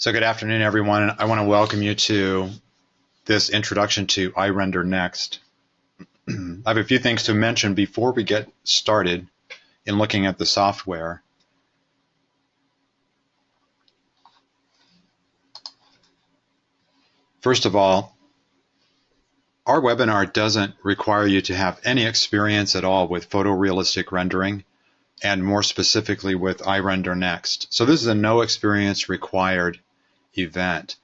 So good afternoon, everyone. I want to welcome you to this introduction to IRender nXt. I have a few things to mention before we get started in looking at the software. First of all, our webinar doesn't require you to have any experience at all with photorealistic rendering, and more specifically with IRender nXt. So this is a no experience required event.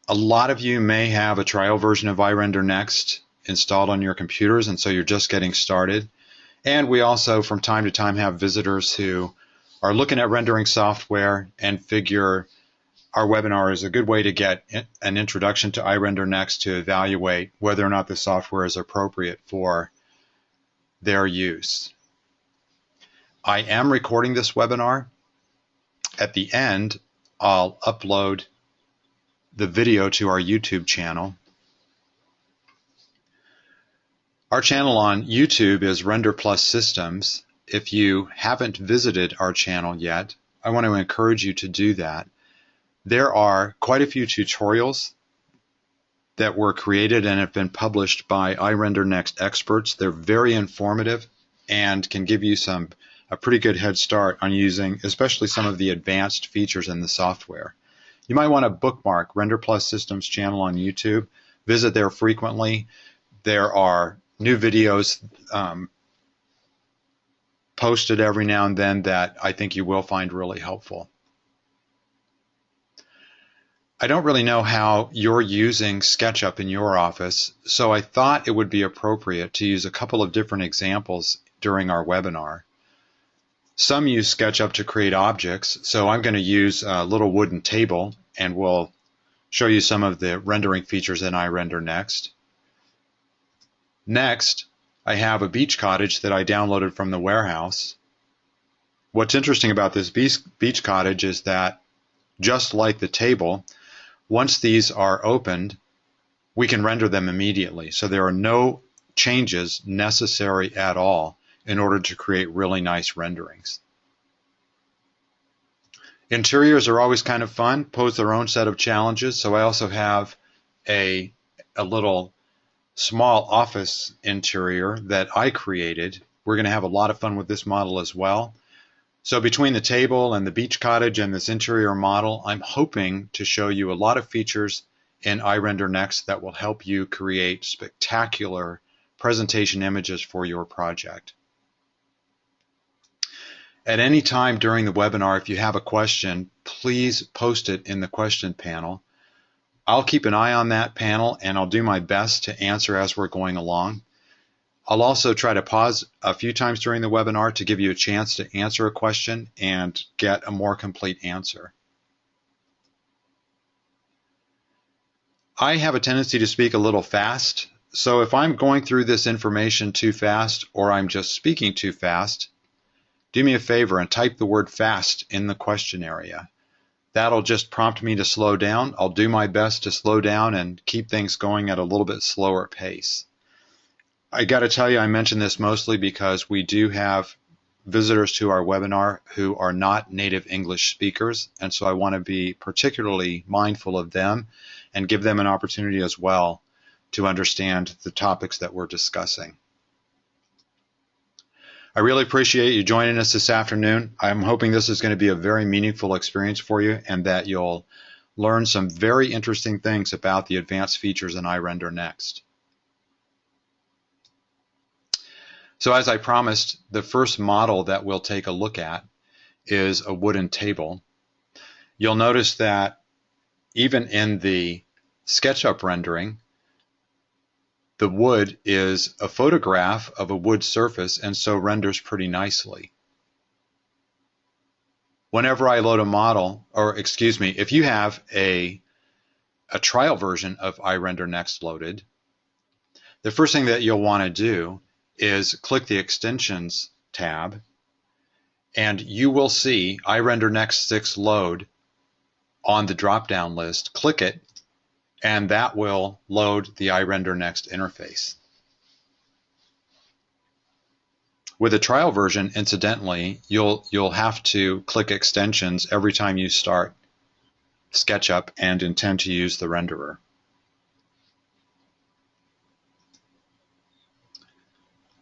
A lot of you may have a trial version of IRender nXt installed on your computers, and so you're just getting started. And we also, from time to time, have visitors who are looking at rendering software and figure our webinar is a good way to get an introduction to IRender nXt to evaluate whether or not the software is appropriate for their use. I am recording this webinar. At the end, I'll upload the video to our YouTube channel. Our channel on YouTube is RenderPlus Systems. If you haven't visited our channel yet, I want to encourage you to do that. There are quite a few tutorials that were created and have been published by IRender nXt experts. They're very informative and can give you a pretty good head start on using especially some of the advanced features in the software. You might want to bookmark RenderPlus Systems channel on YouTube. Visit there frequently. There are new videos posted every now and then that I think you will find really helpful. I don't really know how you're using Sketchup in your office, so I thought it would be appropriate to use a couple of different examples during our webinar. Some use Sketchup to create objects, so I'm going to use a little wooden table and we'll show you some of the rendering features in IRender nXt. Next, I have a beach cottage that I downloaded from the warehouse. What's interesting about this beach cottage is that, just like the table, once these are opened, we can render them immediately. So there are no changes necessary at all in order to create really nice renderings. Interiors are always kind of fun, pose their own set of challenges. So I also have a little small office interior that I created. We're going to have a lot of fun with this model as well. So between the table and the beach cottage and this interior model, I'm hoping to show you a lot of features in IRender nXt that will help you create spectacular presentation images for your project. At any time during the webinar, if you have a question, please post it in the question panel. I'll keep an eye on that panel and I'll do my best to answer as we're going along. I'll also try to pause a few times during the webinar to give you a chance to answer a question and get a more complete answer. I have a tendency to speak a little fast, so if I'm going through this information too fast or I'm just speaking too fast, do me a favor and type the word fast in the question area. That'll just prompt me to slow down. I'll do my best to slow down and keep things going at a little bit slower pace. I got to tell you, I mention this mostly because we do have visitors to our webinar who are not native English speakers, and so I want to be particularly mindful of them and give them an opportunity as well to understand the topics that we're discussing. I really appreciate you joining us this afternoon. I'm hoping this is going to be a very meaningful experience for you and that you'll learn some very interesting things about the advanced features in IRender nXt. So as I promised, the first model that we'll take a look at is a wooden table. You'll notice that even in the SketchUp rendering, the wood is a photograph of a wood surface and so renders pretty nicely. Whenever I load a model, or excuse me, if you have a trial version of IRender nXt loaded, the first thing that you'll want to do is click the Extensions tab, and you will see IRender nXt 6 load on the drop-down list. Click it, and that will load the IRender nXt interface. With a trial version, incidentally, you'll have to click Extensions every time you start Sketchup and intend to use the renderer.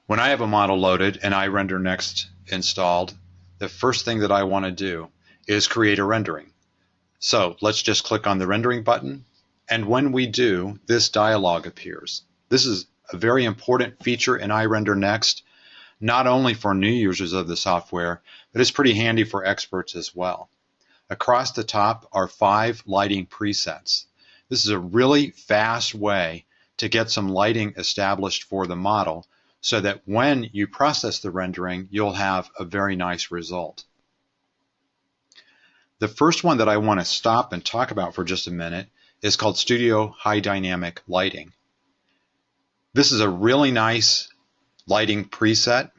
When I have a model loaded and IRender nXt installed, the first thing that I want to do is create a rendering. So let's just click on the rendering button, and when we do, this dialog appears. This is a very important feature in IRender nXt, not only for new users of the software, but it's pretty handy for experts as well. Across the top are 5 lighting presets. This is a really fast way to get some lighting established for the model so that when you process the rendering, you'll have a very nice result. The first one that I want to stop and talk about for just a minute is called Studio High Dynamic Lighting. This is a really nice lighting preset,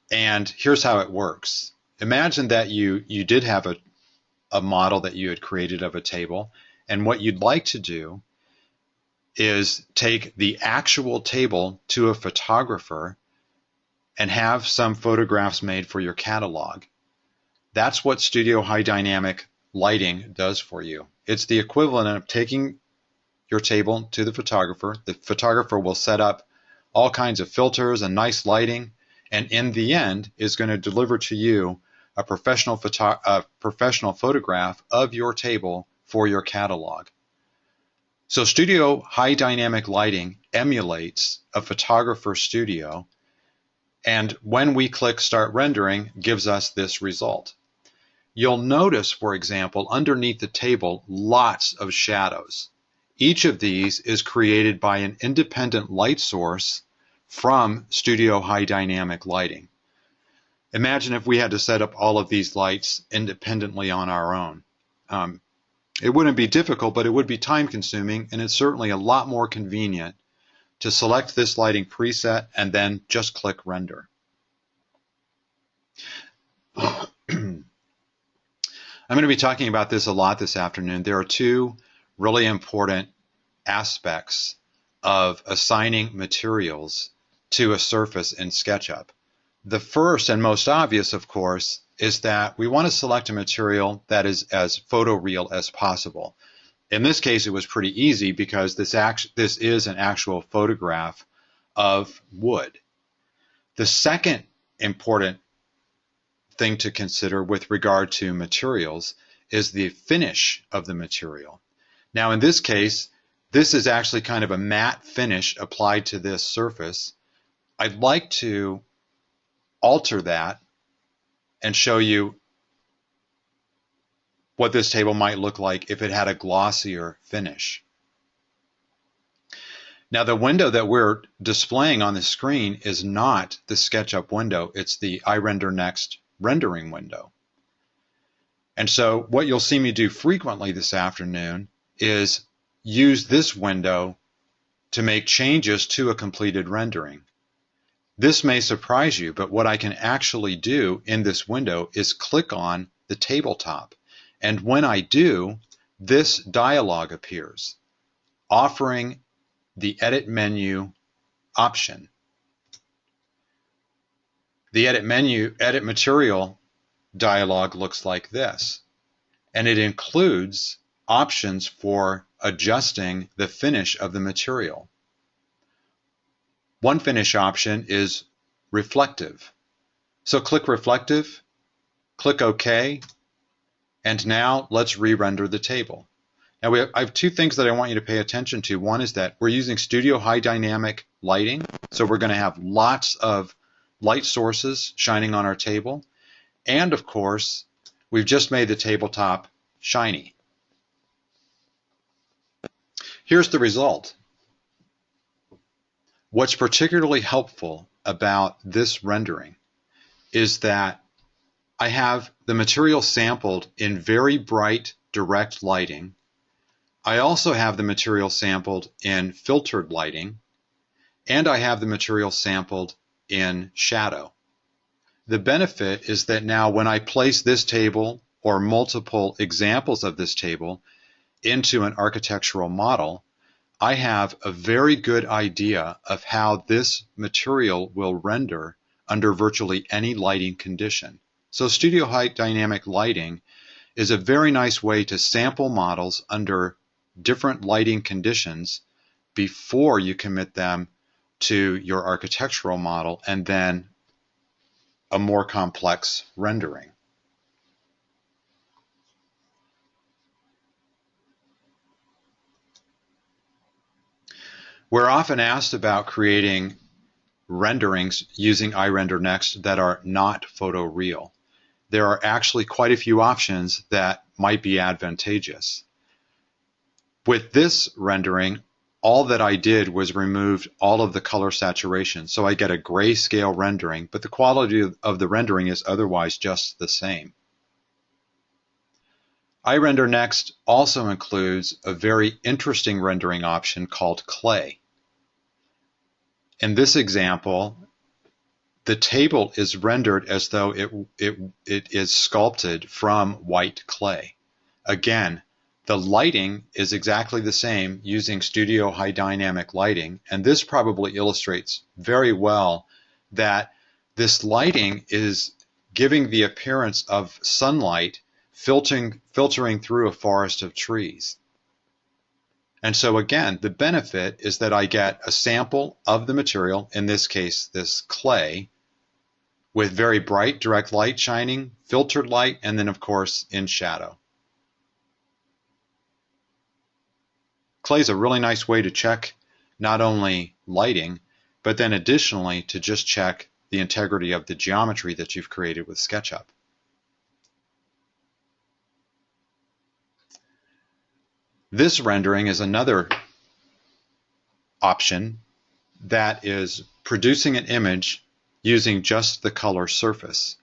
and here's how it works. Imagine that you did have a model that you had created of a table, and what you'd like to do is take the actual table to a photographer and have some photographs made for your catalog. That's what Studio High Dynamic Lighting does for you. It's the equivalent of taking your table to the photographer. The photographer will set up all kinds of filters and nice lighting, and in the end is going to deliver to you a professional photograph of your table for your catalog. So Studio High Dynamic Lighting emulates a photographer studio, and when we click Start Rendering, gives us this result. You'll notice, for example, underneath the table, lots of shadows. Each of these is created by an independent light source from Studio High Dynamic Lighting. Imagine if we had to set up all of these lights independently on our own. It wouldn't be difficult, but it would be time consuming, and it's certainly a lot more convenient to select this lighting preset and then just click Render. I'm going to be talking about this a lot this afternoon. There are 2 really important aspects of assigning materials to a surface in SketchUp. The first and most obvious, of course, is that we want to select a material that is as photoreal as possible. In this case, it was pretty easy because this is an actual photograph of wood. The second important thing to consider with regard to materials is the finish of the material. Now, in this case, this is actually kind of a matte finish applied to this surface. I'd like to alter that and show you what this table might look like if it had a glossier finish. Now, the window that we're displaying on the screen is not the SketchUp window, it's the IRender nXt rendering window. And so what you'll see me do frequently this afternoon is use this window to make changes to a completed rendering. This may surprise you, but what I can actually do in this window is click on the tabletop. And when I do, this dialog appears, offering the Edit Menu option. The Edit Material dialog looks like this, and it includes options for adjusting the finish of the material. One finish option is reflective. So click Reflective, click OK, and now let's re-render the table. Now I have 2 things that I want you to pay attention to. One is that we're using Studio High Dynamic Lighting, so we're going to have lots of light sources shining on our table. And of course, we've just made the tabletop shiny. Here's the result. What's particularly helpful about this rendering is that I have the material sampled in very bright direct lighting. I also have the material sampled in filtered lighting, and I have the material sampled in shadow. The benefit is that now when I place this table or multiple examples of this table into an architectural model, I have a very good idea of how this material will render under virtually any lighting condition. So Studio High Dynamic Lighting is a very nice way to sample models under different lighting conditions before you commit them to your architectural model and then a more complex rendering. We're often asked about creating renderings using IRender nXt that are not photoreal. There are actually quite a few options that might be advantageous. With this rendering, all that I did was removed all of the color saturation, so I get a grayscale rendering, but the quality of the rendering is otherwise just the same. IRender nXt also includes a very interesting rendering option called clay. In this example, the table is rendered as though it is sculpted from white clay. Again, the lighting is exactly the same using Studio High Dynamic Lighting, and this probably illustrates very well that this lighting is giving the appearance of sunlight filtering through a forest of trees. And so again, the benefit is that I get a sample of the material, in this case, this clay, with very bright direct light shining, filtered light, and then of course in shadow. Clay is a really nice way to check not only lighting, but then additionally to just check the integrity of the geometry that you've created with Sketchup. This rendering is another option that is producing an image using just the color surface.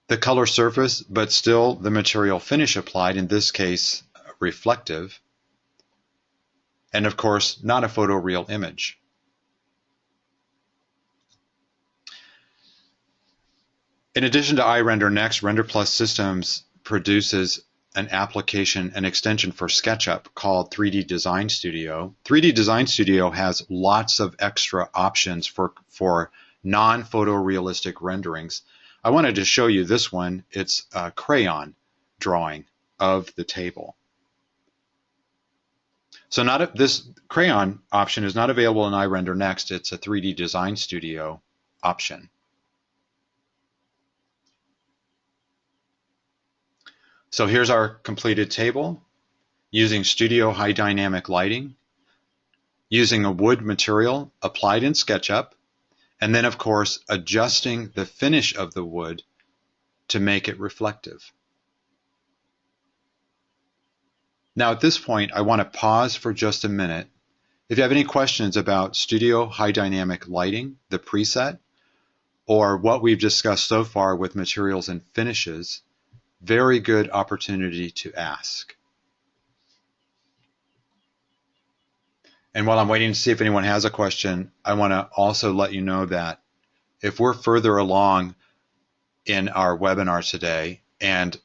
The color surface, but still the material finish applied, in this case reflective, and of course not a photoreal image. In addition to IRender nXt, RenderPlus Systems produces an application, an extension for Sketchup called 3D Design Studio. 3D Design Studio has lots of extra options for non-photorealistic renderings. I wanted to show you this one. It's a crayon drawing of the table. So this crayon option is not available in IRender nXt. It's a 3D Design Studio option. So here's our completed table using Studio High Dynamic Lighting, using a wood material applied in SketchUp, and then of course adjusting the finish of the wood to make it reflective. Now at this point I want to pause for just a minute. If you have any questions about Studio High Dynamic Lighting, the preset, or what we've discussed so far with materials and finishes, very good opportunity to ask. And while I'm waiting to see if anyone has a question, I want to also let you know that if we're further along in our webinar today and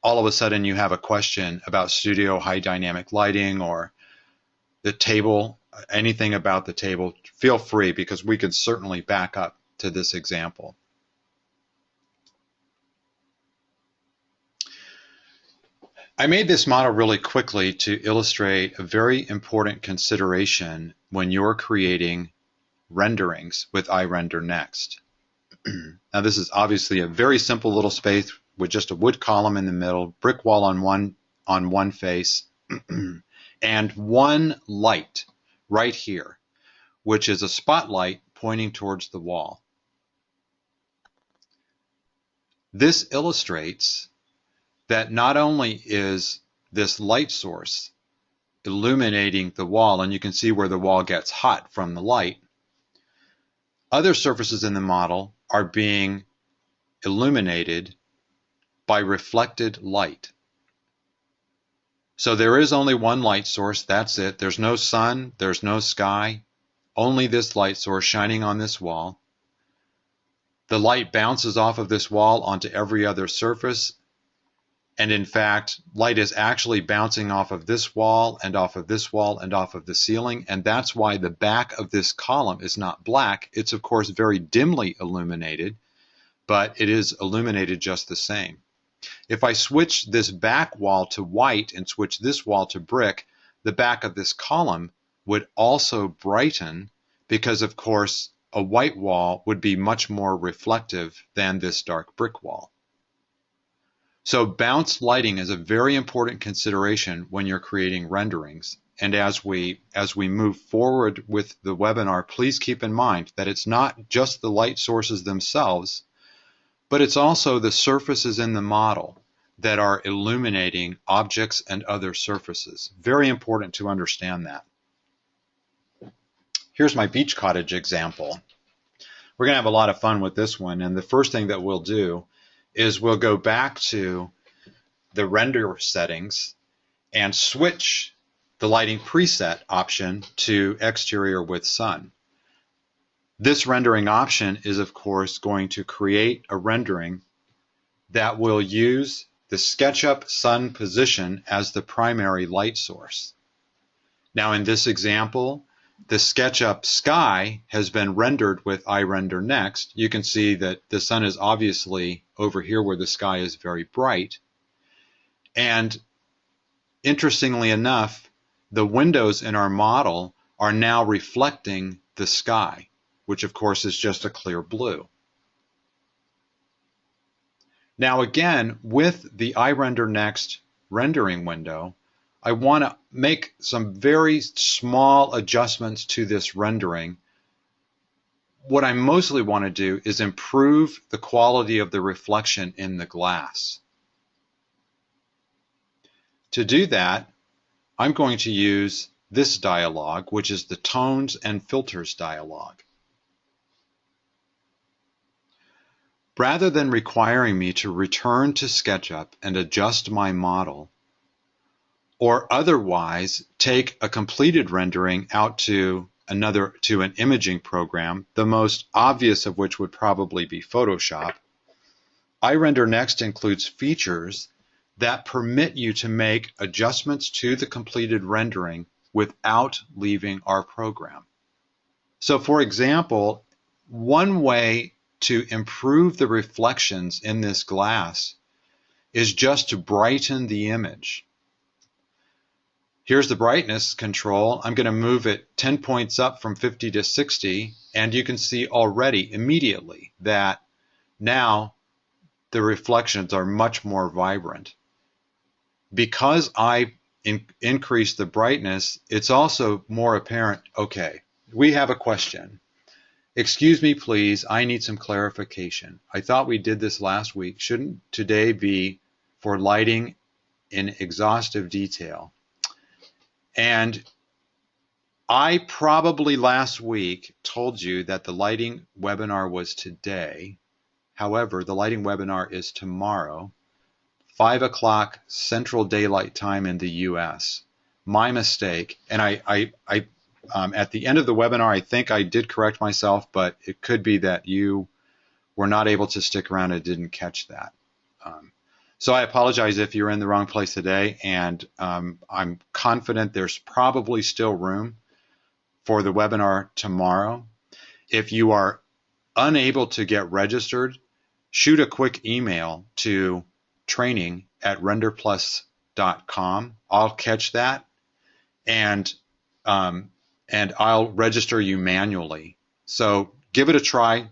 all of a sudden you have a question about Studio High Dynamic Lighting or the table, anything about the table, feel free, because we could certainly back up to this example. I made this model really quickly to illustrate a very important consideration when you're creating renderings with IRender nXt. Now this is obviously a very simple little space with just a wood column in the middle, brick wall on one face, and one light right here, which is a spotlight pointing towards the wall. This illustrates that not only is this light source illuminating the wall, and you can see where the wall gets hot from the light, other surfaces in the model are being illuminated by reflected light. So there is only one light source, that's it. There's no sun, there's no sky, only this light source shining on this wall. The light bounces off of this wall onto every other surface, and in fact, light is actually bouncing off of this wall and off of this wall and off of the ceiling, and that's why the back of this column is not black. It's of course very dimly illuminated, but it is illuminated just the same. If I switch this back wall to white and switch this wall to brick, the back of this column would also brighten because, of course, a white wall would be much more reflective than this dark brick wall. So bounced lighting is a very important consideration when you're creating renderings. And as we move forward with the webinar, please keep in mind that it's not just the light sources themselves, but it's also the surfaces in the model that are illuminating objects and other surfaces. Very important to understand that. Here's my beach cottage example. We're going to have a lot of fun with this one, and the first thing that we'll do is we'll go back to the render settings and switch the lighting preset option to exterior with sun. This rendering option is, of course, going to create a rendering that will use the Sketchup sun position as the primary light source. Now in this example, the Sketchup sky has been rendered with IRender nXt. You can see that the sun is obviously over here where the sky is very bright. And interestingly enough, the windows in our model are now reflecting the sky, which of course is just a clear blue. Now again, with the IRender nXt rendering window, I want to make some very small adjustments to this rendering. What I mostly want to do is improve the quality of the reflection in the glass. To do that, I'm going to use this dialog, which is the Tones and Filters dialog. Rather than requiring me to return to SketchUp and adjust my model, or otherwise take a completed rendering out to an imaging program, the most obvious of which would probably be Photoshop, IRender nXt includes features that permit you to make adjustments to the completed rendering without leaving our program. So for example, one way to improve the reflections in this glass is just to brighten the image. Here's the brightness control. I'm going to move it 10 points up from 50 to 60, and you can see already immediately that now the reflections are much more vibrant. Because I increased the brightness, it's also more apparent, okay, we have a question. Excuse me, please, I need some clarification. I thought we did this last week. Shouldn't today be for lighting in exhaustive detail? And I probably last week told you that the lighting webinar was today. However, the lighting webinar is tomorrow, 5 o'clock Central Daylight Time in the US. My mistake. And I at the end of the webinar, I think I did correct myself, but it could be that you were not able to stick around and didn't catch that. So I apologize if you're in the wrong place today, and I'm confident there's probably still room for the webinar tomorrow. If you are unable to get registered, shoot a quick email to training@renderplus.com. I'll catch that, and I'll register you manually. So give it a try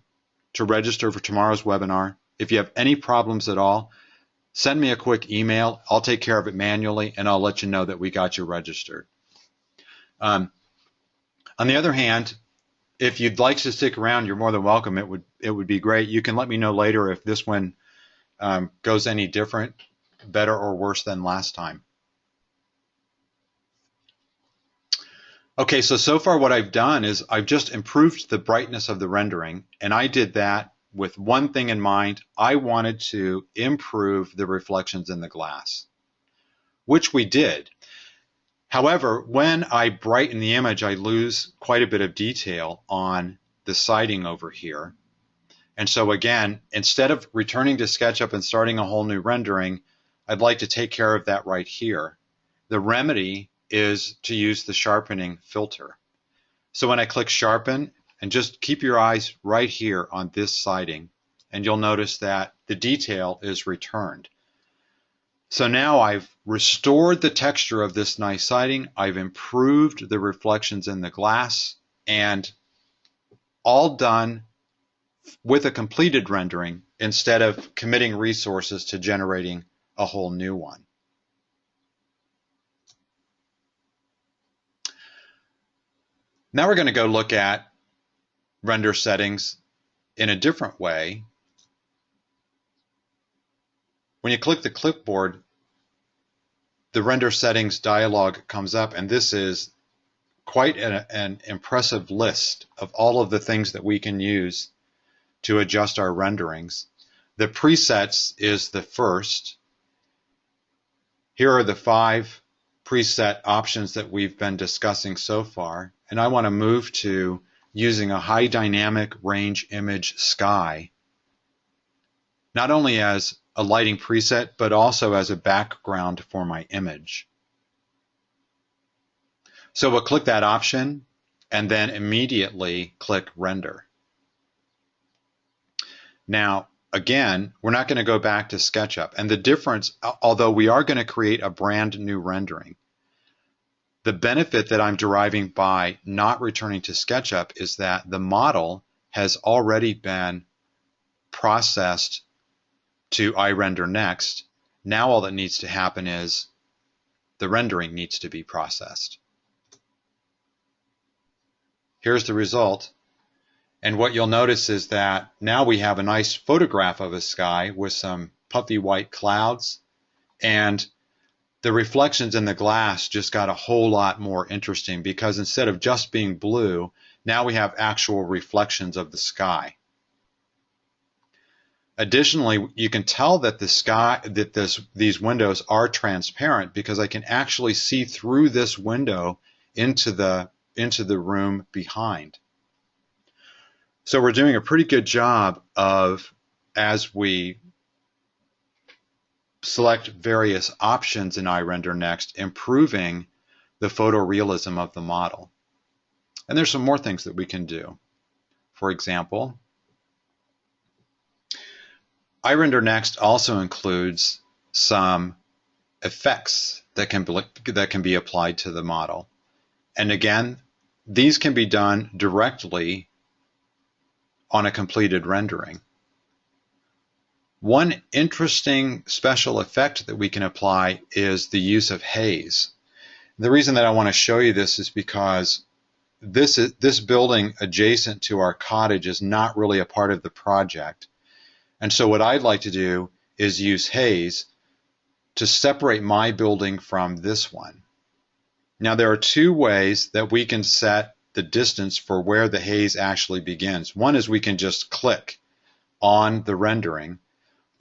to register for tomorrow's webinar. If you have any problems at all, send me a quick email. I'll take care of it manually, and I'll let you know that we got you registered. On the other hand, if you'd like to stick around, you're more than welcome. It would be great. You can let me know later if this one goes any different, better or worse than last time. Okay, so far what I've done is I've just improved the brightness of the rendering, and I did that with one thing in mind. I wanted to improve the reflections in the glass, which we did. However, when I brighten the image, I lose quite a bit of detail on the siding over here. And so again, instead of returning to SketchUp and starting a whole new rendering, I'd like to take care of that right here. The remedy is to use the sharpening filter. So when I click sharpen, and just keep your eyes right here on this siding, and you'll notice that the detail is returned. So now I've restored the texture of this nice siding, I've improved the reflections in the glass, and all done with a completed rendering instead of committing resources to generating a whole new one. Now we're going to go look at render settings in a different way. When you click the clipboard, the render settings dialog comes up, and this is quite an impressive list of all of the things that we can use to adjust our renderings. The presets is the first. Here are the 5 preset options that we've been discussing so far, and I want to move to using a high dynamic range image sky, not only as a lighting preset, but also as a background for my image. So we'll click that option and then immediately click render. Now, again, we're not going to go back to Sketchup. And the difference, although we are going to create a brand new rendering, the benefit that I'm deriving by not returning to Sketchup is that the model has already been processed to IRender nXt. Now all that needs to happen is the rendering needs to be processed. Here's the result. And what you'll notice is that now we have a nice photograph of a sky with some puffy white clouds, and the reflections in the glass just got a whole lot more interesting because instead of just being blue, now we have actual reflections of the sky. Additionally, you can tell that these windows are transparent because I can actually see through this window into the room behind. So we're doing a pretty good job of, as we select various options in IRender nXt, improving the photorealism of the model. And there's some more things that we can do. For example, IRender nXt also includes some effects that can be applied to the model. And again, these can be done directly on a completed rendering. One interesting special effect that we can apply is the use of haze. The reason that I want to show you this is because this building adjacent to our cottage is not really a part of the project. And so what I'd like to do is use haze to separate my building from this one. Now there are 2 ways that we can set the distance for where the haze actually begins. One is we can just click on the rendering,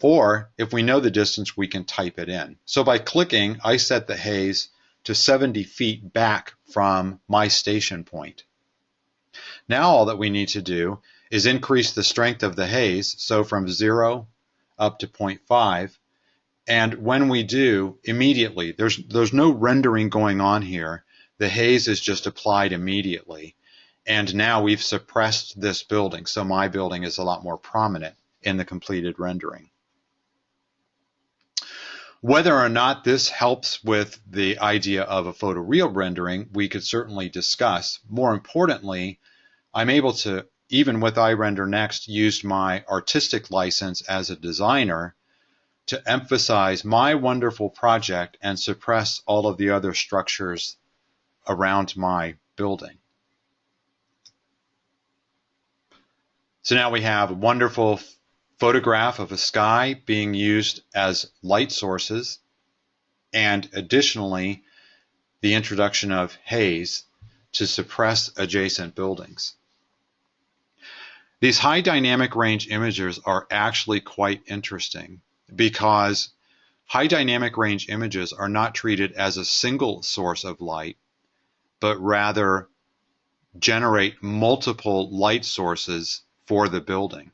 or if we know the distance, we can type it in. So by clicking, I set the haze to 70 feet back from my station point. Now all that we need to do is increase the strength of the haze, so from 0 up to 0.5, and when we do, immediately, there's no rendering going on here. The haze is just applied immediately, and now we've suppressed this building, so my building is a lot more prominent in the completed rendering. Whether or not this helps with the idea of a photoreal rendering, we could certainly discuss. More importantly, I'm able to, even with IRender nXt, use my artistic license as a designer to emphasize my wonderful project and suppress all of the other structures around my building. So now we have a wonderful photograph of a sky being used as light sources, and additionally the introduction of haze to suppress adjacent buildings. These high dynamic range images are actually quite interesting because high dynamic range images are not treated as a single source of light, but rather generate multiple light sources for the building.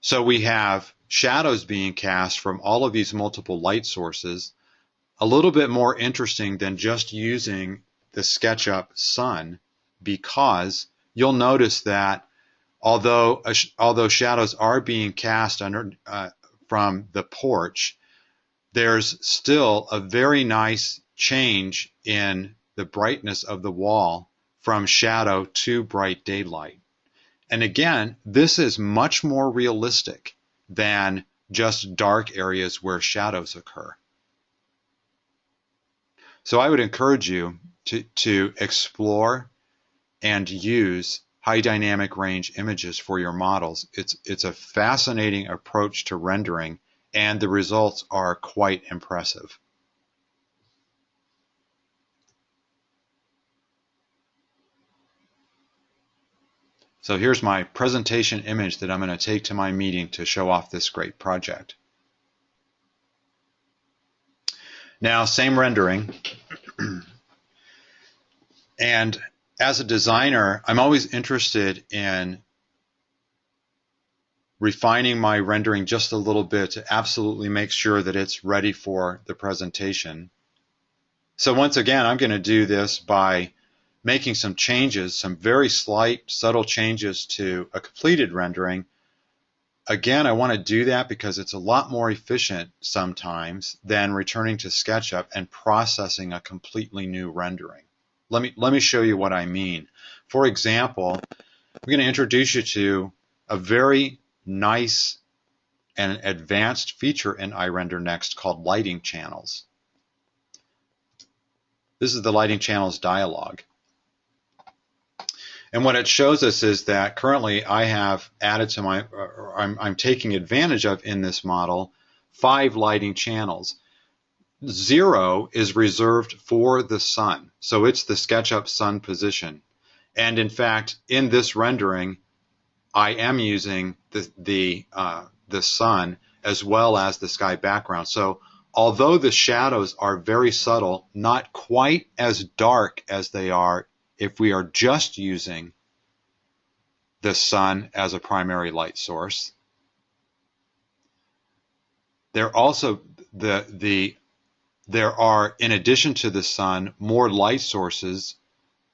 So we have shadows being cast from all of these multiple light sources, a little bit more interesting than just using the SketchUp sun, because you'll notice that Although shadows are being cast from the porch, there's still a very nice change in the brightness of the wall from shadow to bright daylight. And again, this is much more realistic than just dark areas where shadows occur. So I would encourage you to explore and use high dynamic range images for your models. It's a fascinating approach to rendering, and the results are quite impressive. So here's my presentation image that I'm going to take to my meeting to show off this great project. Now, same rendering. And as a designer, I'm always interested in refining my rendering just a little bit to absolutely make sure that it's ready for the presentation. So once again, I'm going to do this by making some changes, some very slight, subtle changes to a completed rendering. Again, I want to do that because it's a lot more efficient sometimes than returning to Sketchup and processing a completely new rendering. Let me show you what I mean. For example, I'm going to introduce you to a very nice and advanced feature in IRender nXt called lighting channels. This is the lighting channels dialog. And what it shows us is that currently I have added to my, I'm taking advantage of in this model 5 lighting channels. 0 is reserved for the sun, so it's the SketchUp sun position. And in fact, in this rendering, I am using the sun as well as the sky background. So although the shadows are very subtle, not quite as dark as they are if we are just using the sun as a primary light source. There are, in addition to the sun, more light sources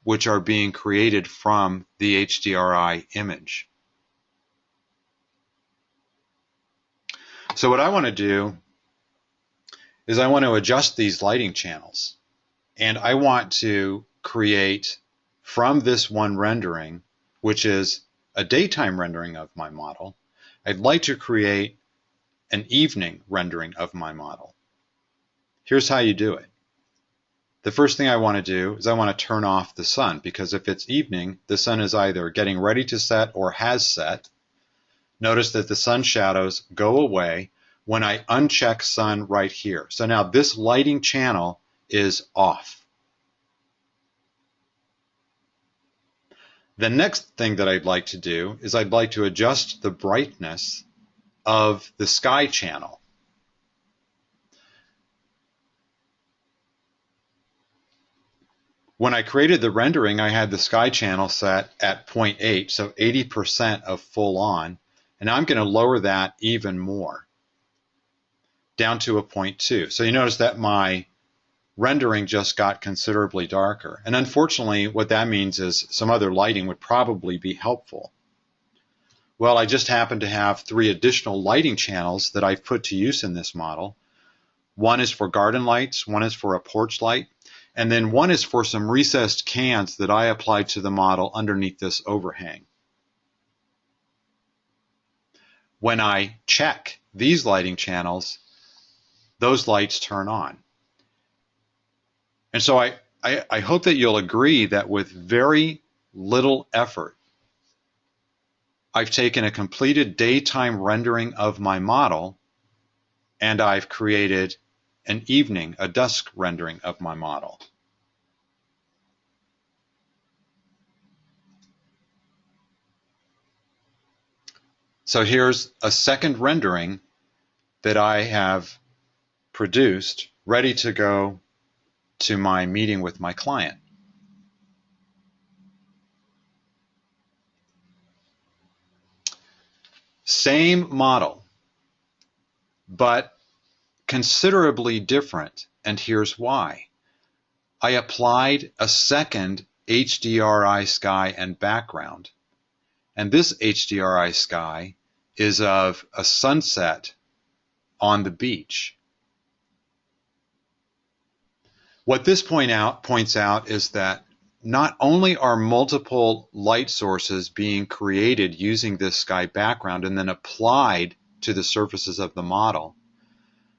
which are being created from the HDRI image. So what I want to do is I want to adjust these lighting channels, and I want to create from this one rendering, which is a daytime rendering of my model, I'd like to create an evening rendering of my model. Here's how you do it. The first thing I want to do is I want to turn off the sun, because if it's evening, the sun is either getting ready to set or has set. Notice that the sun shadows go away when I uncheck sun right here. So now this lighting channel is off. The next thing that I'd like to do is I'd like to adjust the brightness of the sky channel. When I created the rendering, I had the sky channel set at 0.8, so 80% of full on, and I'm going to lower that even more, down to a 0.2. So you notice that my rendering just got considerably darker. And unfortunately, what that means is some other lighting would probably be helpful. Well, I just happen to have 3 additional lighting channels that I've put to use in this model. One is for garden lights, one is for a porch light, and then one is for some recessed cans that I applied to the model underneath this overhang. When I check these lighting channels, those lights turn on. And so I hope that you'll agree that with very little effort, I've taken a completed daytime rendering of my model, and I've created an evening, a dusk rendering of my model. So here's a second rendering that I have produced, ready to go to my meeting with my client. Same model, but considerably different, and here's why. I applied a second HDRI sky and background, And this HDRI sky is of a sunset on the beach. What this points out is that not only are multiple light sources being created using this sky background and then applied to the surfaces of the model,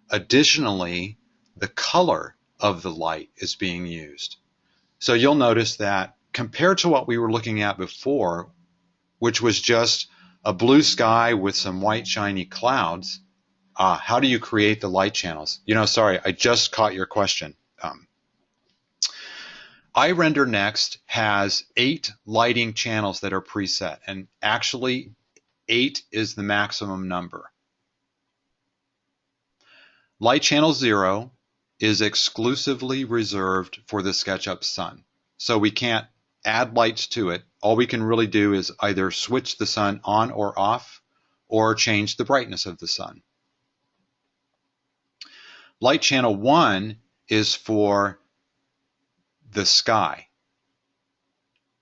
additionally, the color of the light is being used. So you'll notice that compared to what we were looking at before, which was just a blue sky with some white shiny clouds, how do you create the light channels? Sorry, I just caught your question. IRender nXt has 8 lighting channels that are preset, and actually 8 is the maximum number. Light channel 0 is exclusively reserved for the Sketchup sun. So we can't add lights to it. All we can really do is either switch the sun on or off or change the brightness of the sun. Light channel 1 is for the sky.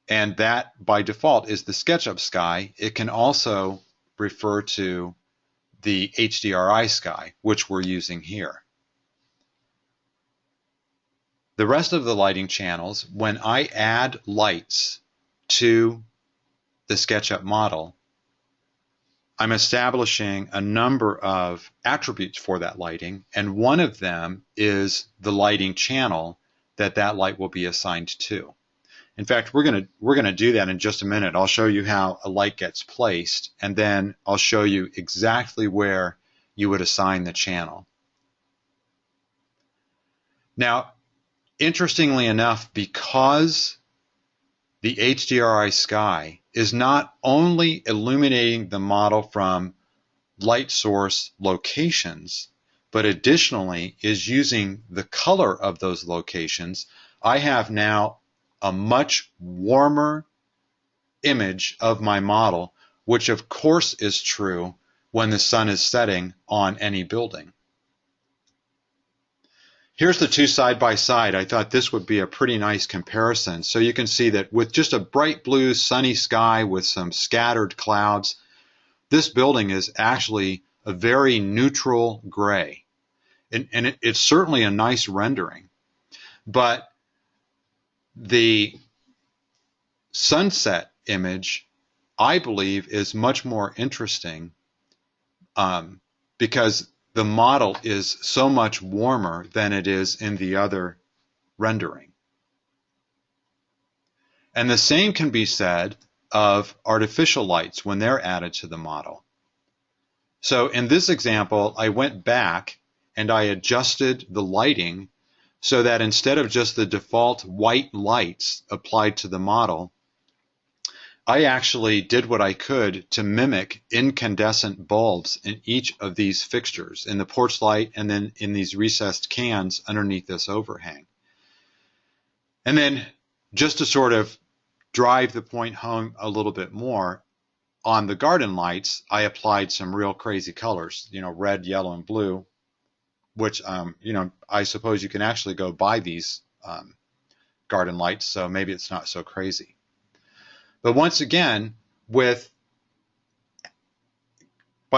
And that, by default, is the Sketchup sky. It can also refer to the HDRI sky, which we're using here. The rest of the lighting channels, when I add lights to the Sketchup model, I'm establishing a number of attributes for that lighting, and one of them is the lighting channel that light will be assigned to. In fact, we're going to do that in just a minute. I'll show you how a light gets placed, and then I'll show you exactly where you would assign the channel. Now, interestingly enough, because the HDRI sky is not only illuminating the model from light source locations, but additionally is using the color of those locations, I have now a much warmer image of my model, which of course is true when the sun is setting on any building. Here's the two side by side. I thought this would be a pretty nice comparison. So you can see that with just a bright blue sunny sky with some scattered clouds, this building is actually a very neutral gray. And it's certainly a nice rendering. But the sunset image, I believe, is much more interesting because the model is so much warmer than it is in the other rendering. And the same can be said of artificial lights when they're added to the model. So in this example, I went back and I adjusted the lighting so that instead of just the default white lights applied to the model, I actually did what I could to mimic incandescent bulbs in each of these fixtures, in the porch light and then in these recessed cans underneath this overhang. And then just to sort of drive the point home a little bit more, on the garden lights, I applied some real crazy colors, red, yellow, and blue, which, I suppose you can actually go buy these garden lights, so maybe it's not so crazy. But once again, by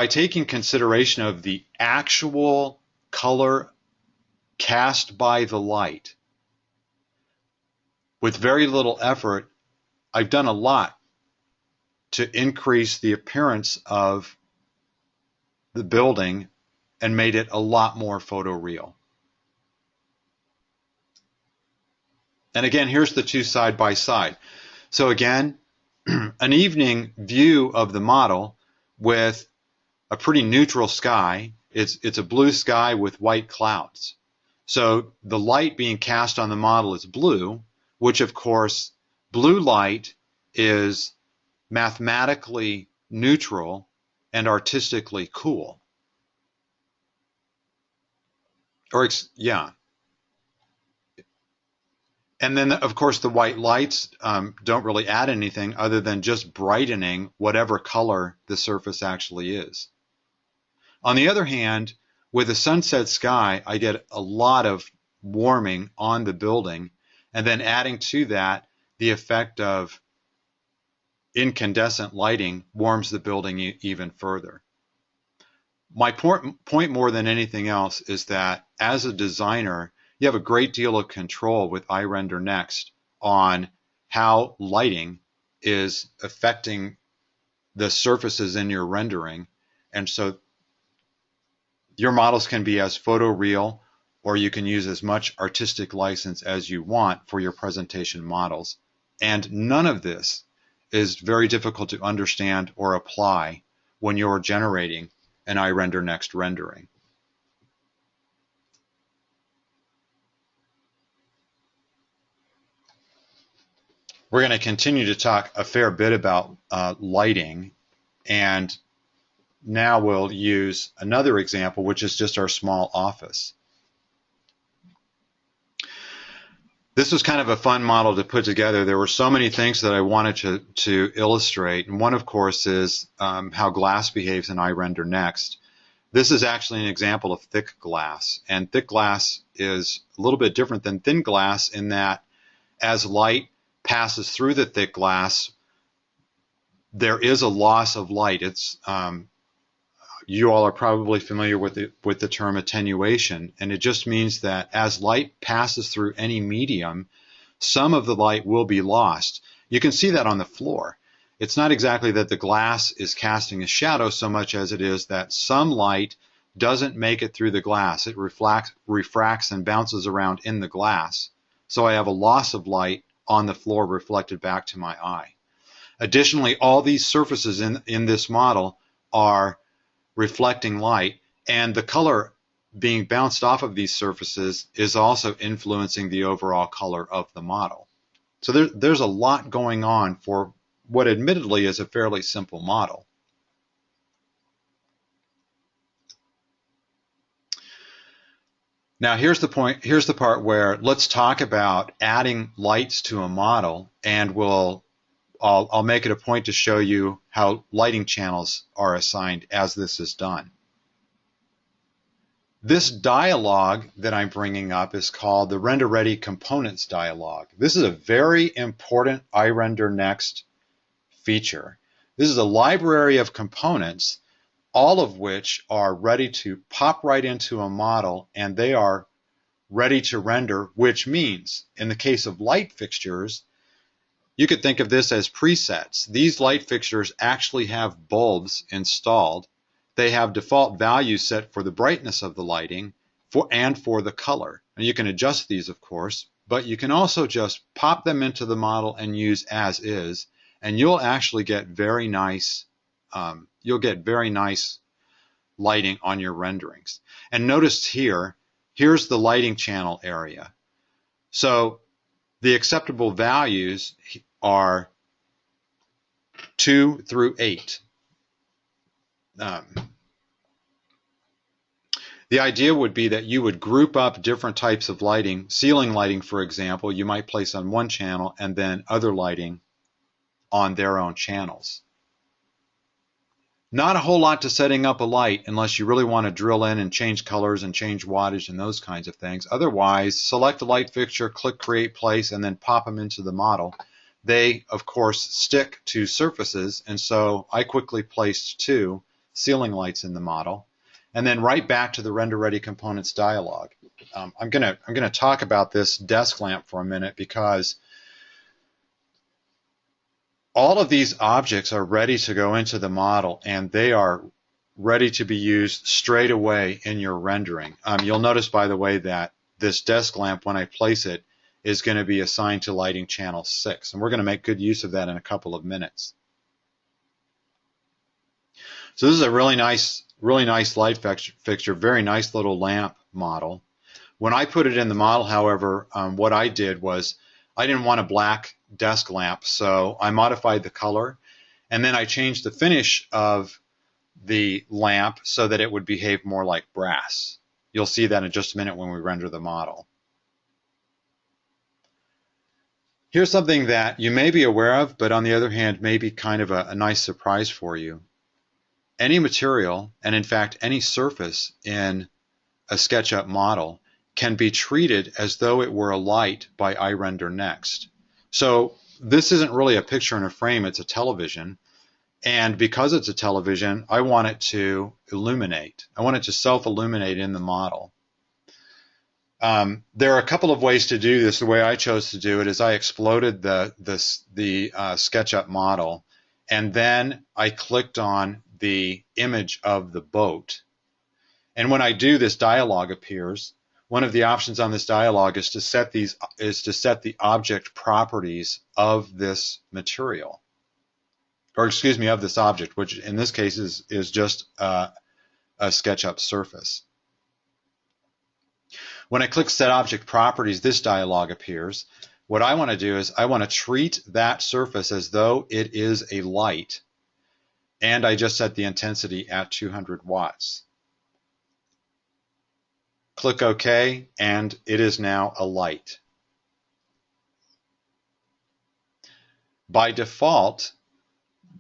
taking consideration of the actual color cast by the light, with very little effort, I've done a lot to increase the appearance of the building and made it a lot more photoreal. And again, here's the two side by side. So again, an evening view of the model with a pretty neutral sky. It's a blue sky with white clouds. So the light being cast on the model is blue, which of course, blue light is mathematically neutral and artistically cool. Yeah. And then, of course, the white lights don't really add anything other than just brightening whatever color the surface actually is. On the other hand, with a sunset sky, I get a lot of warming on the building, and then adding to that the effect of incandescent lighting warms the building even further. My point more than anything else is that as a designer, you have a great deal of control with IRender nXt on how lighting is affecting the surfaces in your rendering. And so your models can be as photoreal, or you can use as much artistic license as you want for your presentation models. And none of this is very difficult to understand or apply when you're generating an IRender nXt rendering. We're going to continue to talk a fair bit about lighting, and now we'll use another example, which is just our small office. This was kind of a fun model to put together. There were so many things that I wanted to illustrate, and one, of course, is how glass behaves in IRender nXt. This is actually an example of thick glass, and thick glass is a little bit different than thin glass in that as light passes through the thick glass, there is a loss of light. It's you all are probably familiar with the term attenuation, and it just means that as light passes through any medium, some of the light will be lost. You can see that on the floor. It's not exactly that the glass is casting a shadow so much as it is that some light doesn't make it through the glass. It refracts and bounces around in the glass. So I have a loss of light on the floor reflected back to my eye. Additionally, all these surfaces in this model are reflecting light, and the color being bounced off of these surfaces is also influencing the overall color of the model. So there's a lot going on for what admittedly is a fairly simple model. Now here's the point, here's the part where let's talk about adding lights to a model, and I'll make it a point to show you how lighting channels are assigned as this is done. This dialog that I'm bringing up is called the Render Ready Components dialog. This is a very important IRender nXt feature. This is a library of components, all of which are ready to pop right into a model, and they are ready to render, which means in the case of light fixtures, you could think of this as presets. These light fixtures actually have bulbs installed. They have default values set for the brightness of the lighting and for the color. And you can adjust these, of course, but you can also just pop them into the model and use as is, and you'll actually get very nice lighting on your renderings. And notice here's the lighting channel area. So the acceptable values are 2 through 8. The idea would be that you would group up different types of lighting. Ceiling lighting, for example, you might place on one channel, and then other lighting on their own channels. Not a whole lot to setting up a light unless you really want to drill in and change colors and change wattage and those kinds of things. Otherwise, select a light fixture, click Create Place, and then pop them into the model. They, of course, stick to surfaces, and so I quickly placed 2 ceiling lights in the model, and then right back to the Render Ready Components dialog. I'm gonna talk about this desk lamp for a minute because all of these objects are ready to go into the model, and they are ready to be used straight away in your rendering. You'll notice, by the way, that this desk lamp, when I place it, is going to be assigned to lighting channel 6, and we're going to make good use of that in a couple of minutes. So this is a really nice light fixture, very nice little lamp model. When I put it in the model, however, what I did was I didn't want a black desk lamp, so I modified the color, and then I changed the finish of the lamp so that it would behave more like brass. You'll see that in just a minute when we render the model. Here's something that you may be aware of, but on the other hand may be kind of a nice surprise for you. Any material, and in fact any surface in a SketchUp model, can be treated as though it were a light by IRender nXt. So this isn't really a picture in a frame, it's a television. And because it's a television, I want it to illuminate. I want it to self-illuminate in the model. There are a couple of ways to do this. The way I chose to do it is I exploded the Sketchup model, and then I clicked on the image of the boat. And when I do, this dialog appears. One of the options on this dialog is to set the object properties of this material, or excuse me, of this object, which in this case is just a SketchUp surface. When I click Set Object Properties, this dialog appears. What I want to do is I want to treat that surface as though it is a light, and I just set the intensity at 200 watts. Click OK, and it is now a light. By default,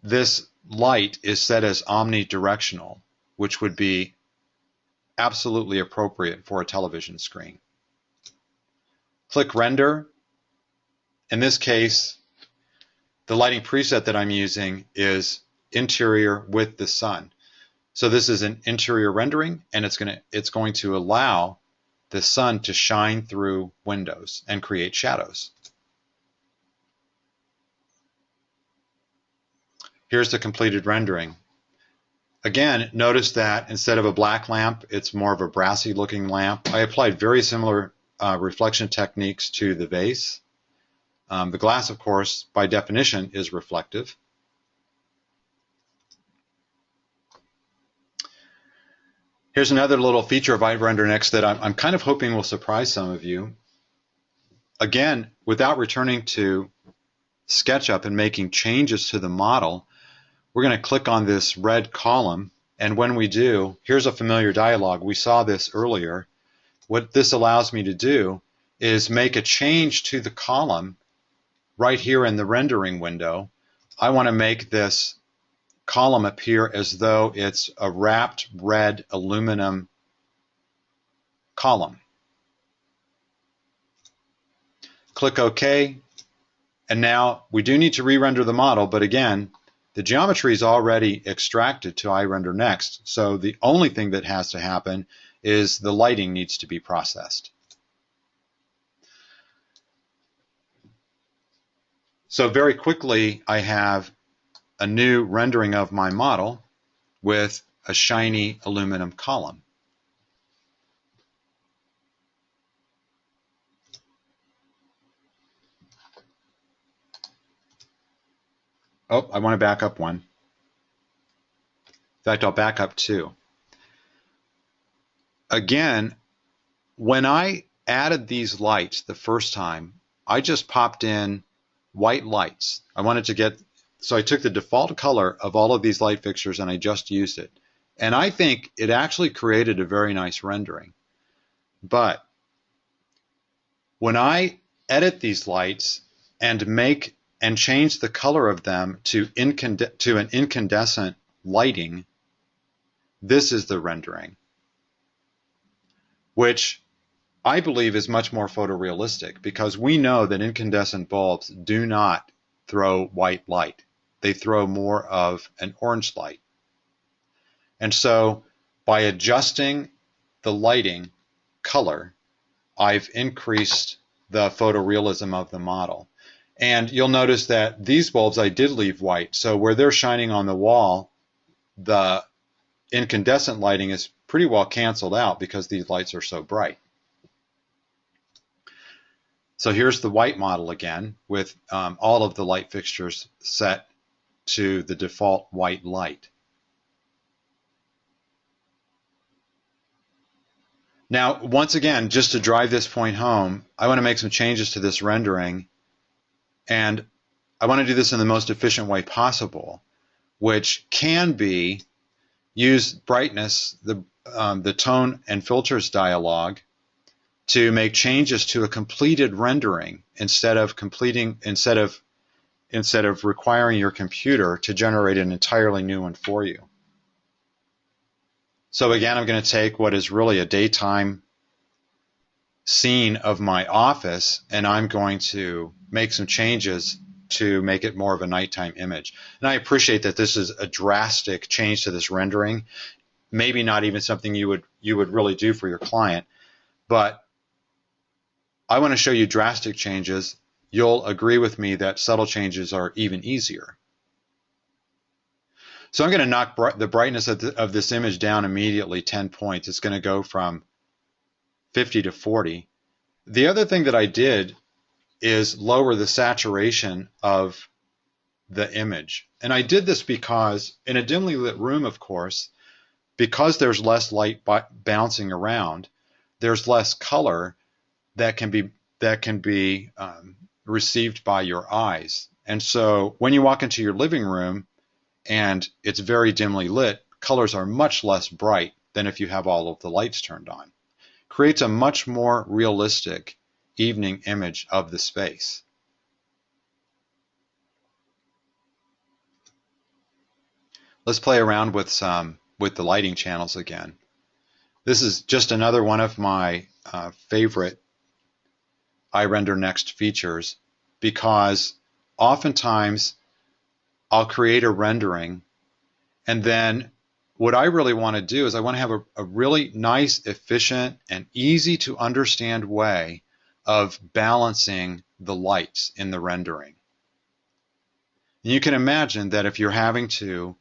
this light is set as omnidirectional, which would be absolutely appropriate for a television screen. Click Render. In this case, the lighting preset that I'm using is interior with the sun. So this is an interior rendering, and it's going to allow the sun to shine through windows and create shadows. Here's the completed rendering. Again, notice that instead of a black lamp, it's more of a brassy looking lamp. I applied very similar reflection techniques to the vase. The glass, of course, by definition, is reflective. Here's another little feature of IRender nXt that I'm kind of hoping will surprise some of you. Again, without returning to SketchUp and making changes to the model, we're going to click on this red column, and when we do, here's a familiar dialog. We saw this earlier. What this allows me to do is make a change to the column right here in the rendering window. I want to make this column appear as though it's a wrapped red aluminum column. Click OK, and now we do need to re-render the model, but again, the geometry is already extracted to IRender nXt, so the only thing that has to happen is the lighting needs to be processed. So very quickly, I have a new rendering of my model with a shiny aluminum column. Oh, I want to back up one. In fact, I'll back up two. Again, when I added these lights the first time, I just popped in white lights. So I took the default color of all of these light fixtures and I just used it. And I think it actually created a very nice rendering. But when I edit these lights and change the color of them to an incandescent lighting, this is the rendering, which I believe is much more photorealistic, because we know that incandescent bulbs do not throw white light. They throw more of an orange light. And so by adjusting the lighting color, I've increased the photorealism of the model. And you'll notice that these bulbs I did leave white, so where they're shining on the wall, the incandescent lighting is pretty well canceled out because these lights are so bright. So here's the white model again with all of the light fixtures set to the default white light. Now, once again, just to drive this point home, I want to make some changes to this rendering, and I want to do this in the most efficient way possible, which can be use brightness, the tone and filters dialog, to make changes to a completed rendering instead of requiring your computer to generate an entirely new one for you. So again, I'm going to take what is really a daytime scene of my office, and I'm going to make some changes to make it more of a nighttime image. And I appreciate that this is a drastic change to this rendering, maybe not even something you would really do for your client, but I want to show you drastic changes. You'll agree with me that subtle changes are even easier. So I'm going to knock the brightness of this image down immediately 10 points. It's going to go from 50 to 40. The other thing that I did is lower the saturation of the image. And I did this because in a dimly lit room, of course, because there's less light bouncing around, there's less color that can be received by your eyes. And so when you walk into your living room and it's very dimly lit, colors are much less bright than if you have all of the lights turned on. Creates a much more realistic evening image of the space. Let's play around with the lighting channels again. This is just another one of my favorite IRender nXt features, because oftentimes I'll create a rendering, and then what I really want to do is I want to have a really nice, efficient, and easy to understand way of balancing the lights in the rendering. And you can imagine that if you're having to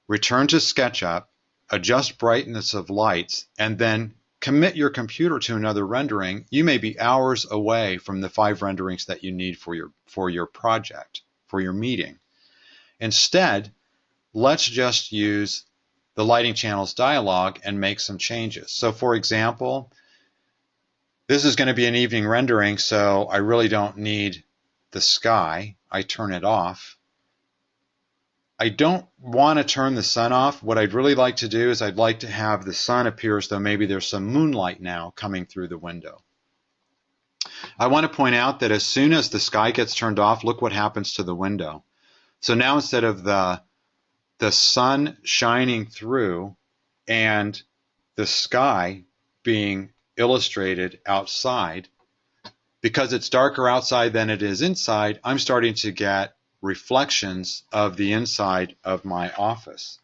return to Sketchup, adjust brightness of lights, and then commit your computer to another rendering, you may be hours away from the 5 renderings that you need for your project, for your meeting. Instead, let's just use the lighting channels dialog and make some changes. So for example, this is going to be an evening rendering, so I really don't need the sky. I turn it off. I don't want to turn the sun off. What I'd really like to do is I'd like to have the sun appear as though maybe there's some moonlight now coming through the window. I want to point out that as soon as the sky gets turned off, look what happens to the window. So now instead of the sun shining through and the sky being illustrated outside, because it's darker outside than it is inside, I'm starting to get reflections of the inside of my office.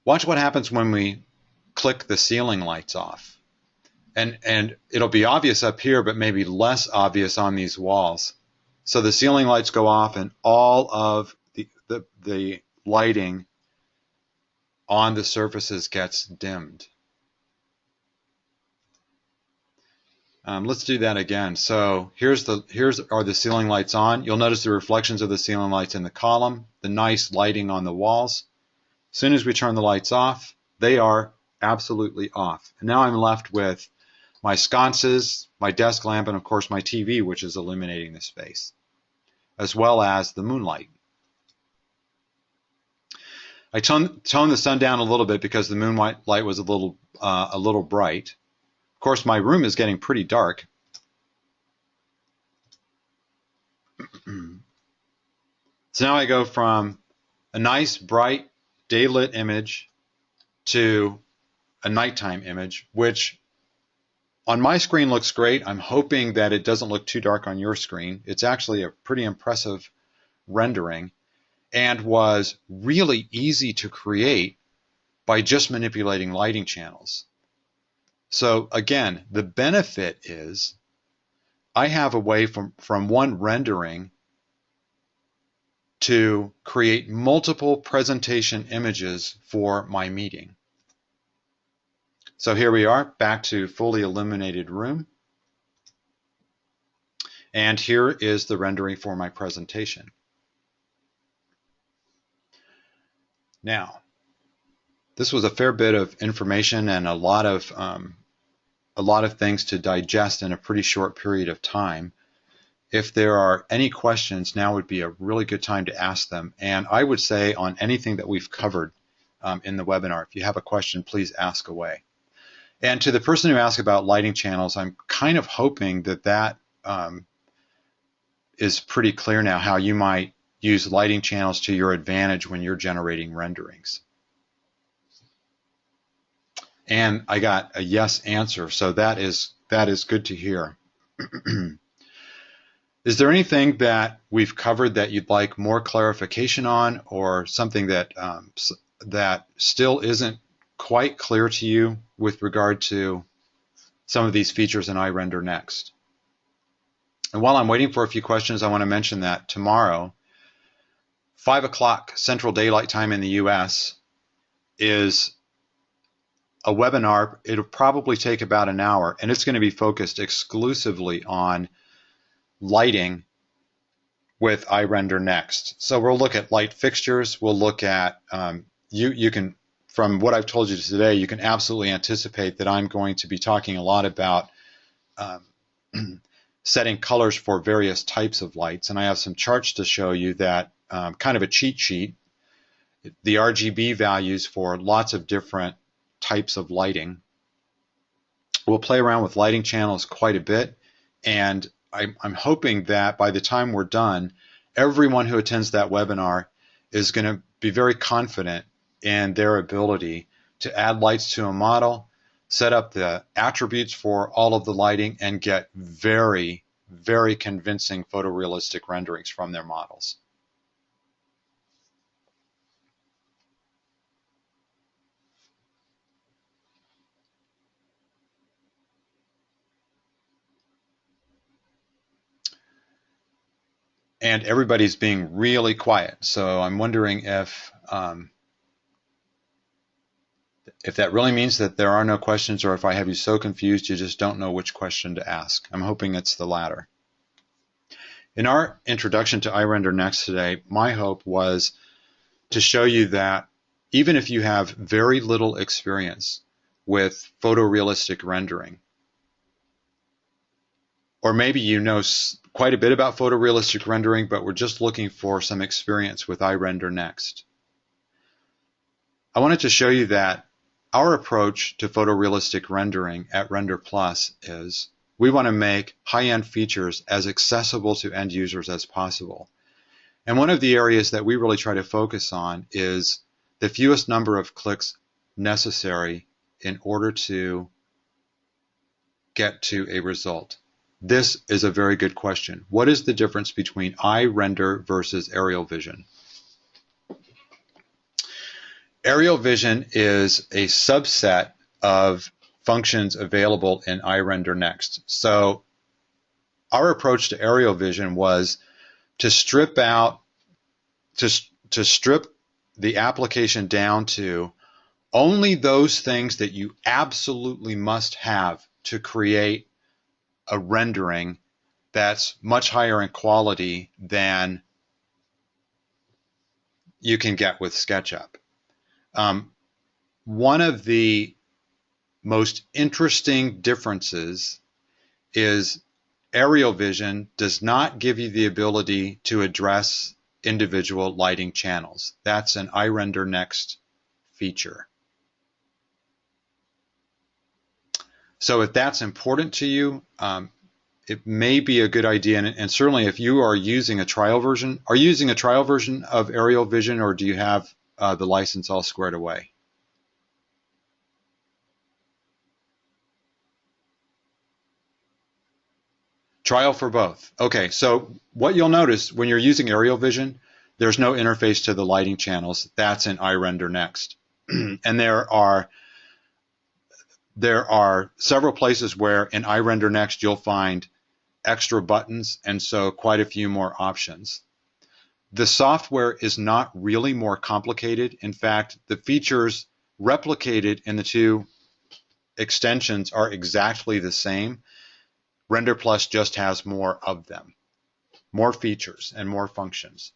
Watch what happens when we click the ceiling lights off. And it'll be obvious up here, but maybe less obvious on these walls. So the ceiling lights go off and all of the lighting on the surfaces gets dimmed. Let's do that again. So here's are the ceiling lights on. You'll notice the reflections of the ceiling lights in the column, the nice lighting on the walls. As soon as we turn the lights off, they are absolutely off. And now I'm left with my sconces, my desk lamp, and of course my TV, which is illuminating the space, as well as the moonlight. I toned the sun down a little bit because the moonlight was a little bright. Of course, my room is getting pretty dark. So now I go from a nice, bright, day-lit image to a nighttime image, which on my screen looks great. I'm hoping that it doesn't look too dark on your screen. It's actually a pretty impressive rendering and was really easy to create by just manipulating lighting channels. So again, the benefit is I have a way from one rendering to create multiple presentation images for my meeting. So here we are, back to fully illuminated room. And here is the rendering for my presentation. Now, this was a fair bit of information and a lot of things to digest in a pretty short period of time. If there are any questions, now would be a really good time to ask them. And I would say on anything that we've covered in the webinar, if you have a question, please ask away. And to the person who asked about lighting channels, I'm kind of hoping that is pretty clear now, how you might use lighting channels to your advantage when you're generating renderings. And I got a yes answer, so that is good to hear. Is there anything that we've covered that you'd like more clarification on, or something that that still isn't quite clear to you with regard to some of these features in IRender Next? And while I'm waiting for a few questions, I want to mention that tomorrow, 5 o'clock Central Daylight Time in the US, is a webinar. It'll probably take about an hour, and it's going to be focused exclusively on lighting with IRender Next. So we'll look at light fixtures. We'll look at, you can, from what I've told you today, you can absolutely anticipate that I'm going to be talking a lot about setting colors for various types of lights. And I have some charts to show you that, kind of a cheat sheet, the RGB values for lots of different types of lighting. We'll play around with lighting channels quite a bit, and I'm hoping that by the time we're done, everyone who attends that webinar is going to be very confident in their ability to add lights to a model, set up the attributes for all of the lighting, and get very, very convincing photorealistic renderings from their models. And everybody's being really quiet, so I'm wondering if that really means that there are no questions, or if I have you so confused you just don't know which question to ask. I'm hoping it's the latter. In our introduction to IRender Next today, my hope was to show you that even if you have very little experience with photorealistic rendering, or maybe you know quite a bit about photorealistic rendering, but we're just looking for some experience with IRender Next, I wanted to show you that our approach to photorealistic rendering at RenderPlus is we want to make high-end features as accessible to end users as possible. And one of the areas that we really try to focus on is the fewest number of clicks necessary in order to get to a result. This is a very good question. What is the difference between IRender versus aerial vision? Aerial vision is a subset of functions available in IRender Next. So our approach to aerial vision was to strip out, to strip the application down to only those things that you absolutely must have to create a rendering that's much higher in quality than you can get with SketchUp. One of the most interesting differences is aerial vision does not give you the ability to address individual lighting channels. That's an IRender Next feature. So if that's important to you, it may be a good idea, and certainly if you are using a trial version, are you using a trial version of aerial vision, or do you have the license all squared away? Trial for both. Okay, so what you'll notice when you're using aerial vision, there's no interface to the lighting channels. That's in IRender Next. And there are several places where in IRender Next you'll find extra buttons, and so quite a few more options. The software is not really more complicated. In fact, the features replicated in the two extensions are exactly the same. RenderPlus just has more of them, more features and more functions.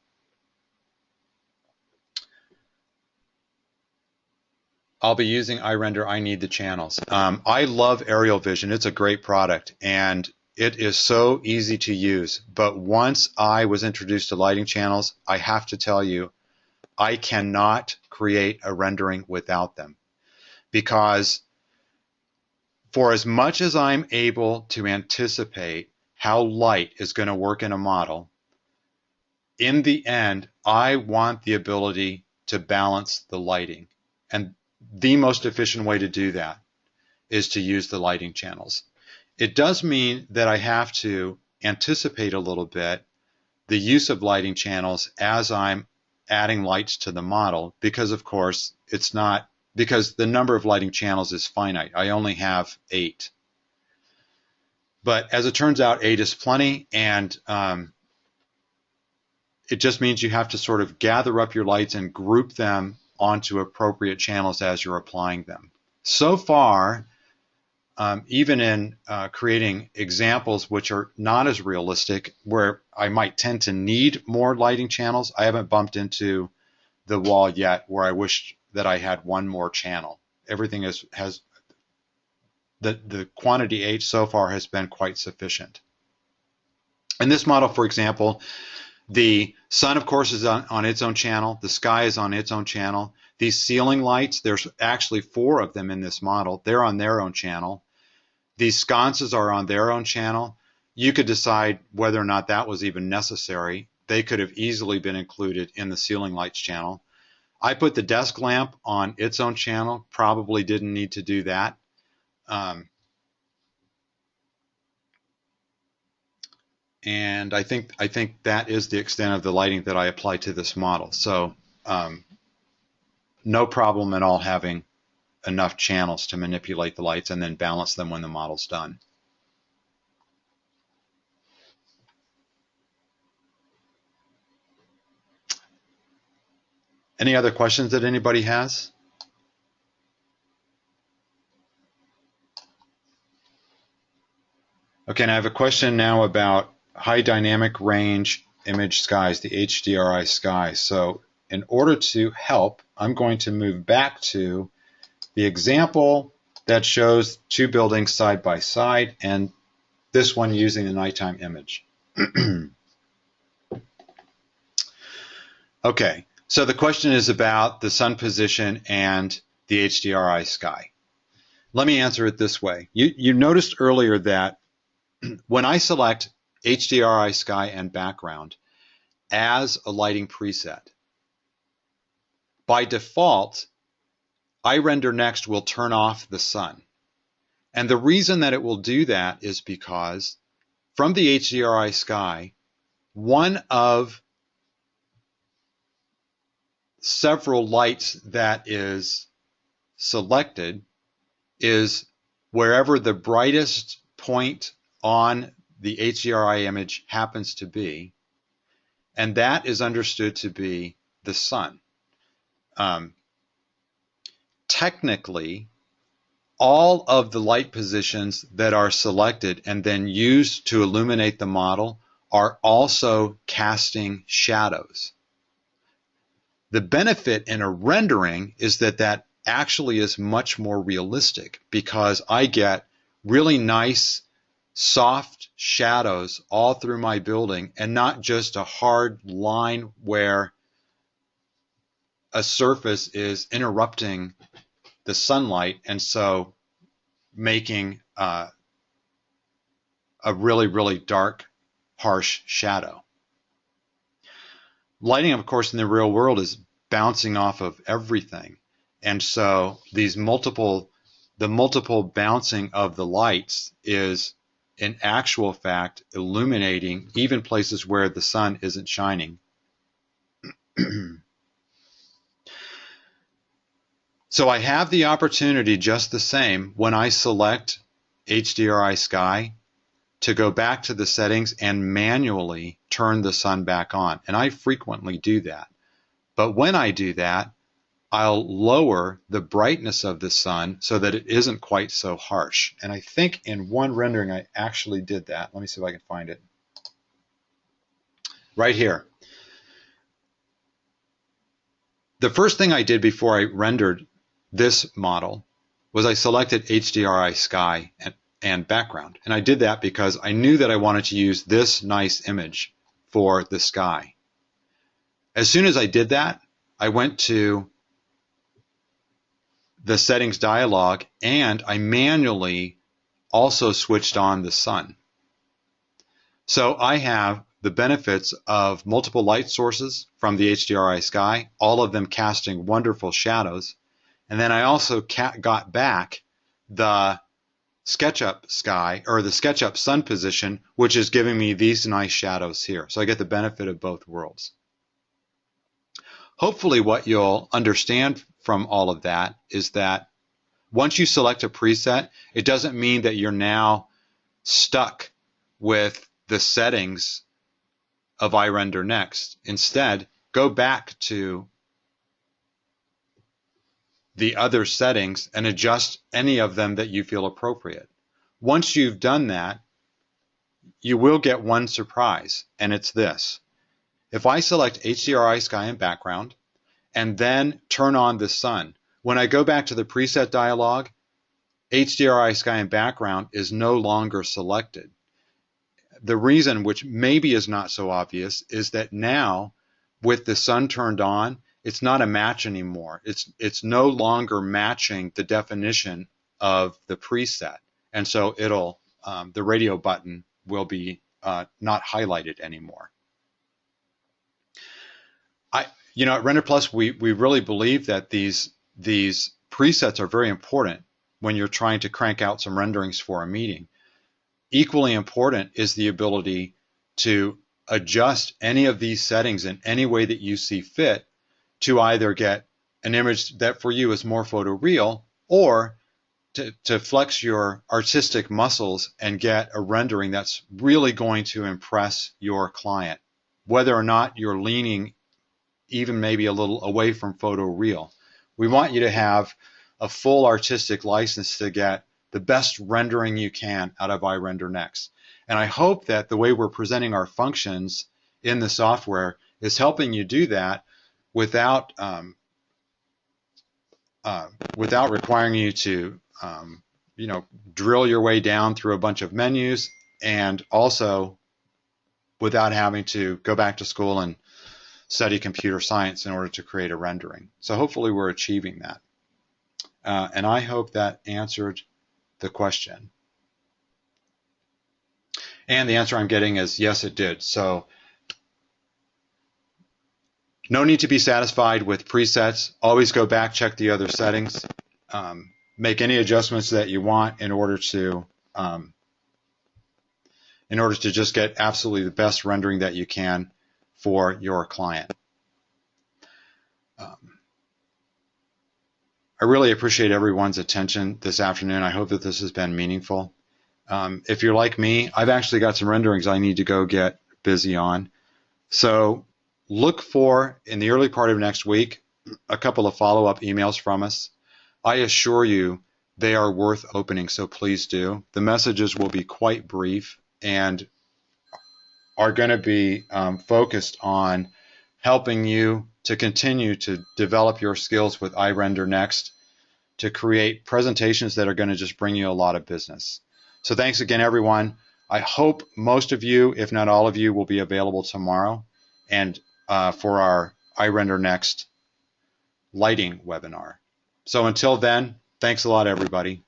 I'll be using IRender. I need the channels. I love aerial vision. It's a great product, and it is so easy to use. But once I was introduced to lighting channels, I have to tell you, I cannot create a rendering without them. Because for as much as I'm able to anticipate how light is going to work in a model, in the end, I want the ability to balance the lighting. And the most efficient way to do that is to use the lighting channels. It does mean that I have to anticipate a little bit the use of lighting channels as I'm adding lights to the model, because of course because the number of lighting channels is finite. I only have 8. But as it turns out, 8 is plenty, and it just means you have to sort of gather up your lights and group them onto appropriate channels as you're applying them. So far, even in creating examples which are not as realistic, where I might tend to need more lighting channels, I haven't bumped into the wall yet where I wish that I had one more channel. Everything has the quantity 8 so far has been quite sufficient. In this model, for example, the sun, of course, is on its own channel. The sky is on its own channel. These ceiling lights, there's actually 4 of them in this model. They're on their own channel. These sconces are on their own channel. You could decide whether or not that was even necessary. They could have easily been included in the ceiling lights channel. I put the desk lamp on its own channel. Probably didn't need to do that. And I think that is the extent of the lighting that I apply to this model. So no problem at all having enough channels to manipulate the lights and then balance them when the model's done. Any other questions that anybody has? Okay, and I have a question now about high dynamic range image skies, the HDRI sky. So in order to help, I'm going to move back to the example that shows 2 buildings side by side, and this one using the nighttime image. Okay, so the question is about the sun position and the HDRI sky. Let me answer it this way. You noticed earlier that when I select HDRI sky and background as a lighting preset, by default, IRender nXt will turn off the sun. And the reason that it will do that is because from the HDRI sky, one of several lights that is selected is wherever the brightest point on the HDRI image happens to be, and that is understood to be the sun. Technically, all of the light positions that are selected and then used to illuminate the model are also casting shadows. The benefit in a rendering is that actually is much more realistic, because I get really nice soft shadows all through my building and not just a hard line where a surface is interrupting the sunlight and so making a really, really dark, harsh shadow. Lighting, of course, in the real world is bouncing off of everything. And so the multiple bouncing of the lights is in actual fact illuminating even places where the sun isn't shining. So I have the opportunity just the same when I select HDRI sky to go back to the settings and manually turn the sun back on. And I frequently do that. But when I do that, I'll lower the brightness of the sun so that it isn't quite so harsh. And I think in one rendering I actually did that. Let me see if I can find it. Right here. The first thing I did before I rendered this model was I selected HDRI sky and background. And I did that because I knew that I wanted to use this nice image for the sky. As soon as I did that, I went to the settings dialog and I manually also switched on the sun. So I have the benefits of multiple light sources from the HDRI sky, all of them casting wonderful shadows. And then I also got back the SketchUp sky or the SketchUp sun position, which is giving me these nice shadows here. So I get the benefit of both worlds. Hopefully what you'll understand from all of that is that once you select a preset, it doesn't mean that you're now stuck with the settings of IRender nXt. Instead, go back to the other settings and adjust any of them that you feel appropriate. Once you've done that, you will get one surprise, and it's this. If I select HDRI sky and background and then turn on the sun, when I go back to the preset dialog, HDRI sky and background is no longer selected. The reason, which maybe is not so obvious, is that now with the sun turned on, it's not a match anymore. It's no longer matching the definition of the preset, and so it'll the radio button will be not highlighted anymore. At RenderPlus, we really believe that these presets are very important when you're trying to crank out some renderings for a meeting. Equally important is the ability to adjust any of these settings in any way that you see fit to either get an image that for you is more photoreal, or to flex your artistic muscles and get a rendering that's really going to impress your client, whether or not you're leaning even maybe a little away from photoreal. We want you to have a full artistic license to get the best rendering you can out of IRender nXt. And I hope that the way we're presenting our functions in the software is helping you do that without requiring you to drill your way down through a bunch of menus, and also without having to go back to school and study computer science in order to create a rendering. So hopefully we're achieving that. And I hope that answered the question. And the answer I'm getting is yes, it did. So no need to be satisfied with presets. Always go back, check the other settings, make any adjustments that you want in order to just get absolutely the best rendering that you can for your client. I really appreciate everyone's attention this afternoon. I hope that this has been meaningful. If you're like me, I've actually got some renderings I need to go get busy on. So look for, in the early part of next week, a couple of follow-up emails from us. I assure you they are worth opening, so please do. The messages will be quite brief and are going to be focused on helping you to continue to develop your skills with IRender nXt to create presentations that are going to just bring you a lot of business. So thanks again, everyone. I hope most of you, if not all of you, will be available tomorrow and for our IRender nXt lighting webinar. So until then, thanks a lot, everybody.